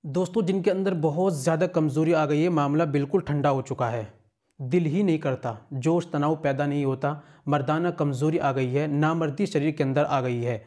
दोस्तों, जिनके अंदर बहुत ज़्यादा कमज़ोरी आ गई है, मामला बिल्कुल ठंडा हो चुका है। दिल ही नहीं करता, जोश तनाव पैदा नहीं होता, मर्दाना कमज़ोरी आ गई है, नामर्दी शरीर के अंदर आ गई है।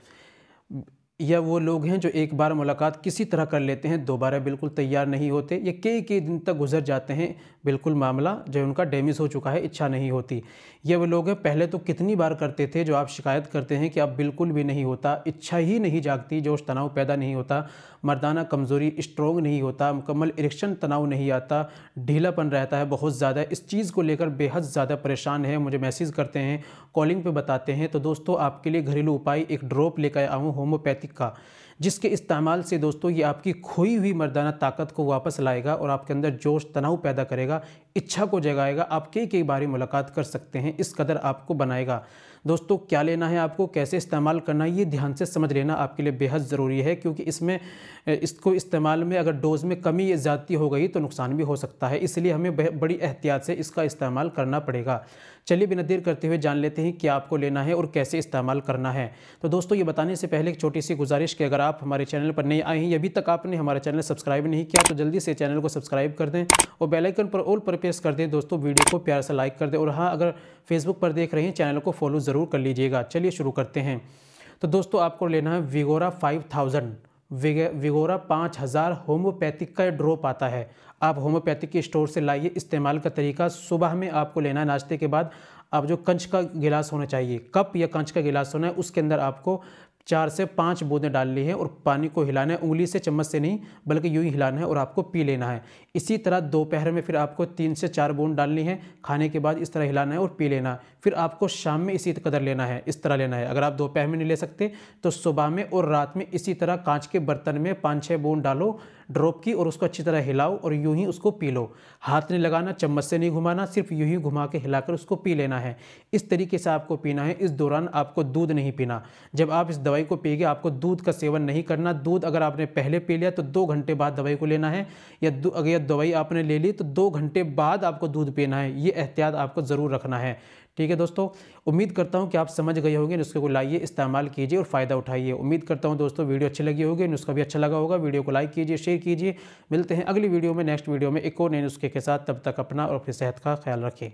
या वो लोग हैं जो एक बार मुलाकात किसी तरह कर लेते हैं, दोबारा बिल्कुल तैयार नहीं होते, या कई दिन तक गुजर जाते हैं, बिल्कुल मामला जो उनका डैमेज हो चुका है, इच्छा नहीं होती। ये वो लोग हैं, पहले तो कितनी बार करते थे, जो आप शिकायत करते हैं कि अब बिल्कुल भी नहीं होता, इच्छा ही नहीं जागती, जोश तनाव पैदा नहीं होता, मर्दाना कमज़ोरी स्ट्रोंग नहीं होता, मुकम्मल इरेक्शन तनाव नहीं आता, ढीलापन रहता है बहुत ज़्यादा। इस चीज़ को लेकर बेहद ज़्यादा परेशान है, मुझे मैसेज करते हैं, कॉलिंग पे बताते हैं। तो दोस्तों, आपके लिए घरेलू उपाय एक ड्रॉप लेकर आया हूँ होम्योपैथिक का, जिसके इस्तेमाल से दोस्तों ये आपकी खोई हुई मर्दाना ताकत को वापस लाएगा और आपके अंदर जोश तनाव पैदा करेगा, इच्छा को जगाएगा। आप कई बारी मुलाकात कर सकते हैं, इस कदर आपको बनाएगा। दोस्तों, क्या लेना है आपको, कैसे इस्तेमाल करना है, ये ध्यान से समझ लेना आपके लिए बेहद ज़रूरी है, क्योंकि इसको इस्तेमाल में अगर डोज़ में कमी या ज़्यादती हो गई तो नुकसान भी हो सकता है। इसलिए हमें बड़ी एहतियात से इसका इस्तेमाल करना पड़ेगा। चलिए बिना देर करते हुए जान लेते हैं क्या आपको लेना है और कैसे इस्तेमाल करना है। तो दोस्तों, ये बताने से पहले एक छोटी सी गुजारिश कि अगर आप हमारे चैनल पर नए आए हैं, अभी तक आपने हमारा चैनल सब्सक्राइब नहीं किया, तो जल्दी से चैनल को सब्सक्राइब कर दें और बेल आइकन पर ऑल पर प्रेस कर दें। दोस्तों, वीडियो को प्यार से लाइक कर दें और हाँ, अगर फेसबुक पर देख रहे हैं, चैनल को फॉलो ज़रूर कर लीजिएगा। चलिए शुरू करते हैं। तो दोस्तों, आपको लेना है विगोरा 5000, विगोरा 5000 होम्योपैथिक का ड्रॉप आता है। आप होम्योपैथिक के स्टोर से लाइए। इस्तेमाल का तरीका, सुबह में आपको लेना है नाश्ते के बाद। आप जो कंच का गिलास होना चाहिए, कप या कंच का गिलास होना है, उसके अंदर आपको 4 से 5 बूंदें डालनी है और पानी को हिलाना है, उंगली से चम्मच से नहीं बल्कि यूं ही हिलाना है और आपको पी लेना है। इसी तरह दोपहर में फिर आपको 3 से 4 बूंद डालनी है, खाने के बाद इस तरह हिलाना है और पी लेना है। फिर आपको शाम में इसी कदर लेना है, इस तरह लेना है। अगर आप दोपहर में नहीं ले सकते तो सुबह में और रात में इसी तरह कांच के बर्तन में 5-6 बूंद डालो ड्रॉप की और उसको अच्छी तरह हिलाओ और यूं ही उसको पी लो। हाथ नहीं लगाना, चम्मच से नहीं घुमाना, सिर्फ यूं ही घुमा के हिलाकर उसको पी लेना है। इस तरीके से आपको पीना है। इस दौरान आपको दूध नहीं पीना। जब आप इस दवाई को पिएंगे, आपको दूध का सेवन नहीं करना। दूध अगर आपने पहले पी लिया तो 2 घंटे बाद दवाई को लेना है, या अगर दवाई आपने ले ली तो 2 घंटे बाद आपको दूध पीना है। ये एहतियात आपको ज़रूर रखना है। ठीक है दोस्तों, उम्मीद करता हूं कि आप समझ गए होंगे। नुस्खे को लाइए, इस्तेमाल कीजिए और फ़ायदा उठाइए। उम्मीद करता हूं दोस्तों वीडियो अच्छी लगी होगी, नुस्खा भी अच्छा लगा होगा। वीडियो को लाइक कीजिए, शेयर कीजिए। मिलते हैं अगली वीडियो में, नेक्स्ट वीडियो में एक और नए नुस्खे के साथ। तब तक अपना और अपनी सेहत का ख्याल रखें।